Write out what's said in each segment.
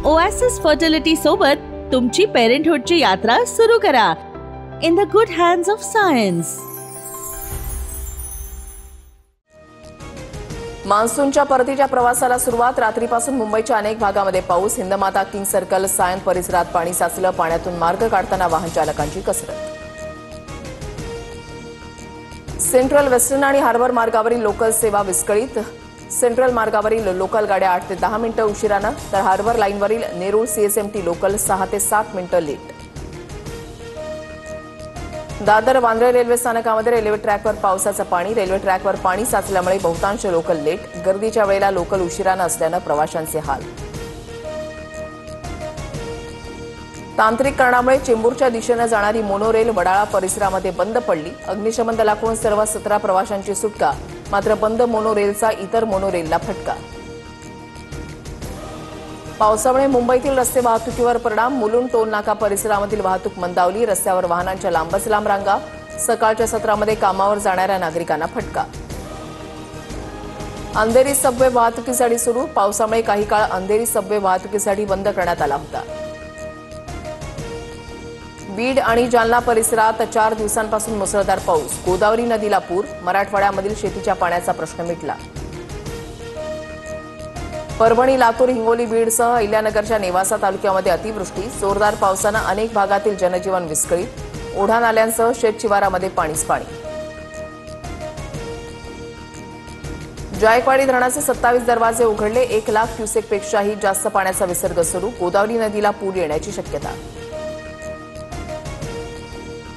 Oasis fertility सोबत तुमची पेरेंटहुडची यात्रा सुरू करा in the good hands of science. मान्सूनच्या परतीच्या प्रवासाला सुरुवात। रात्रीपासून मुंबईच्या अनेक भागामध्ये पाऊस। हिंदमाता किंग सर्कल सायन परिसरात पाणी साचलं। पाण्यातून मार्ग काढताना वाहन चालकांची कसरत। सेंट्रल वेस्टर्न आणि हार्बर मार्गावरील लोकल सेवा विस्कळीत। सेंट्रल मार्गावरील लोकल गाड्या 8 ते 10 मिनिटं उशिरानं, तर हार्बर लाईनवरील नेरूळ सीएसएमटी लोकल 6 ते 7 मिनिटं लेट। दादर वांद्रे रेल्वे स्थानकामध्ये रेल्वे ट्रॅकवर पावसाचं पाणी। रेल्वे ट्रॅकवर पाणी साचल्यामुळे बहुतांश लोकल लेट। गर्दीच्या वेळेला लोकल उशिरानं असल्यानं प्रवाशांचे हाल। तांत्रिक कारणामुळे चेंबूरच्या दिशेनं जाणारी मोनोरेल वडाळा परिसरामध्ये बंद पडली। अग्निशमन दलाकडून सर्व 17 प्रवाशांची सुटका, मात्र बंद मोनोरेलचा इतर मोनोरेलला फटका। पावसामुळे मुंबईतील रस्ते वाहतुकीवर परिणाम। मुलुंड टोल नाका परिसरामधील वाहतूक मंदावली। रस्त्यावर वाहनांच्या लांबच लांब रांगा। सकाळच्या सत्रामध्ये कामावर जाणाऱ्या नागरिकांना फटका। अंधेरी सबवे वाहतुकीसाठी सुरू। पावसामुळे काही काळ अंधेरी सबवे वाहतुकीसाठी बंद करण्यात आला होता। बीड आणि जालना परिसरात 4 दिवसांपासून मुसळधार पाऊस। गोदावरी नदीला पूर। मराठवाड्यामधील शेतीच्या पाण्याचा प्रश्न मिटला। परभणी, लातूर, हिंगोली, बीडसह अहिल्यानगरच्या नेवासा तालुक्यामध्ये अतिवृष्टी। जोरदार पावसानं अनेक भागातील जनजीवन विस्कळीत। ओढा नाल्यांसह शेतशिवारामध्ये पाणीच पाणी। जायकवाडी धरणाचे 27 दरवाजे उघडले। 1 लाख क्युसेकपेक्षाही जास्त पाण्याचा विसर्ग सुरू। गोदावरी नदीला पूर येण्याची शक्यता।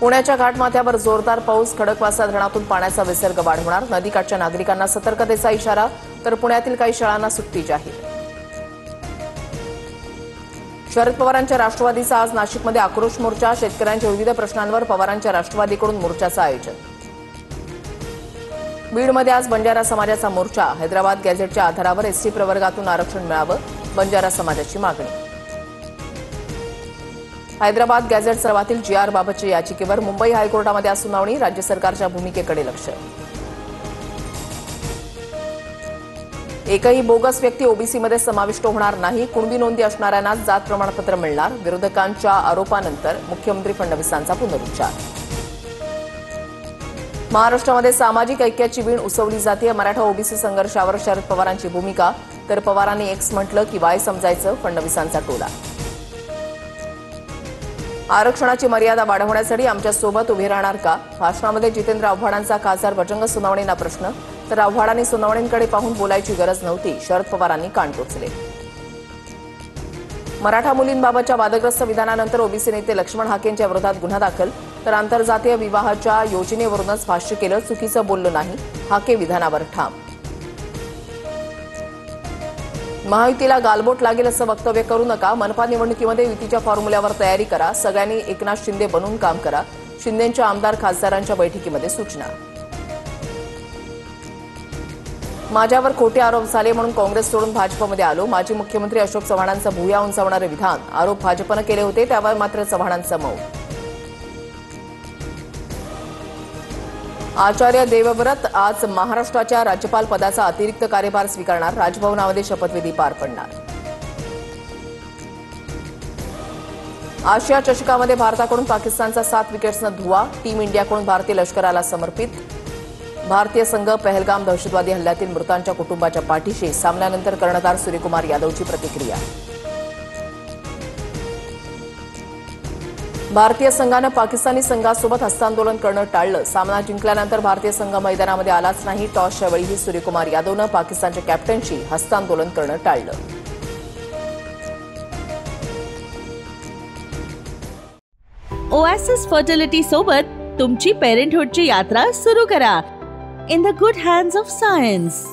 पुण्याच्या घाटमाथ्यावर जोरदार पाऊस। खडकवासला धरणातून पाण्याचा विसर्ग वाढवणार। नदीकाठच्या नागरिकांना सतर्कतेचा इशारा, तर पुण्यातील काही शाळांना सुट्टी जाहीर। शरद पवारांच्या राष्ट्रवादीचा आज नाशिकमध्ये आक्रोश मोर्चा। शेतकऱ्यांच्या विविध प्रश्नांवर पवारांच्या राष्ट्रवादीकडून मोर्चाचं आयोजन। बीडमध्ये आज बंजारा समाजाचा मोर्चा। हैदराबाद गॅझेटच्या आधारावर एसटी प्रवर्गातून आरक्षण मिळावं, बंजारा समाजाची मागणी। हैदराबाद गॅझेट सर्वातील GR बाबतच्या याचिकेवर मुंबई हायकोर्टामध्ये आज सुनावणी। राज्य सरकारच्या भूमिकेकडे लक्ष। एकही बोगस व्यक्ती ओबीसीमध्ये समाविष्ट होणार नाही। कुणबी नोंदी असणाऱ्यांनाच जात प्रमाणपत्र मिळणार। विरोधकांच्या आरोपानंतर मुख्यमंत्री फडणवीसांचा पुनरुच्चार। महाराष्ट्रामध्ये सामाजिक ऐक्याची वीण उसवली जाते। मराठा ओबीसी संघर्षावर शरद पवारांची भूमिका, तर पवारांनी एक्स म्हटलं की वाय समजायचं, फडणवीसांचा टोला। आरक्षणाची मर्यादा वाढवण्यासाठी आमच्यासोबत उभे राहणार का? भाषणामध्ये जितेंद्र आव्हाडांचा खासदार बजरंग सोनवणेंना प्रश्न, तर आव्हाडांनी सोनवणेंकडे पाहून बोलायची गरज नव्हती, शरद पवारांनी कान टोचले। मराठा मुलींबाबतच्या वादग्रस्त विधानानंतर ओबीसी नेते लक्ष्मण हाकेंच्या विरोधात गुन्हा दाखल, तर आंतरजातीय विवाहाच्या योजनेवरूनच भाष्य केलं, चुकीचं बोललो नाही, हाके विधानावर ठाम। महायुतीला गालबोट लागेल असं वक्तव्य करू नका। मनपा निवडणुकीमध्ये युतीच्या फॉर्म्युल्यावर तयारी करा। सगळ्यांनी एकनाथ शिंदे बनून काम करा। शिंदेंच्या आमदार खासदारांच्या बैठकीमध्ये सूचना। माझ्यावर खोटे आरोप झाले म्हणून काँग्रेस सोडून भाजपमध्ये आलो। माजी मुख्यमंत्री अशोक चव्हाणांचं भुया उंचावणारे विधान। आरोप भाजपनं केले होते, त्यावर मात्र चव्हाणांचं मौन। आचार्य देवव्रत आज महाराष्ट्राच्या राज्यपाल पदाचा अतिरिक्त कार्यभार स्वीकारणार। राजभवनामध्ये शपथविधी पार पडणार। आशिया चषकामध्ये भारताकडून पाकिस्तानचा 7 विकेट्सनं धुव्वा। टीम इंडियाकडून भारतीय लष्कराला समर्पित। भारतीय संघ पहलगाम दहशतवादी हल्ल्यातील मृतांच्या कुटुंबाच्या पाठीशी। सामन्यानंतर कर्णधार सूर्यकुमार यादवची प्रतिक्रिया। भारतीय संघानं पाकिस्तानी संघासोबत हस्तांदोलन करणं टाळलं। सामना जिंकल्यानंतर भारतीय संघ मैदानामध्ये आलाच नाही। टॉसच्या वेळीही सूर्यकुमार यादवनं पाकिस्तानच्या कॅप्टनशी हस्तांदोलन करणं टाळलं। ओएसिस फर्टिलिटी सोबत तुमची पेरेंटहुडची यात्रा सुरू करा in the good hands of science.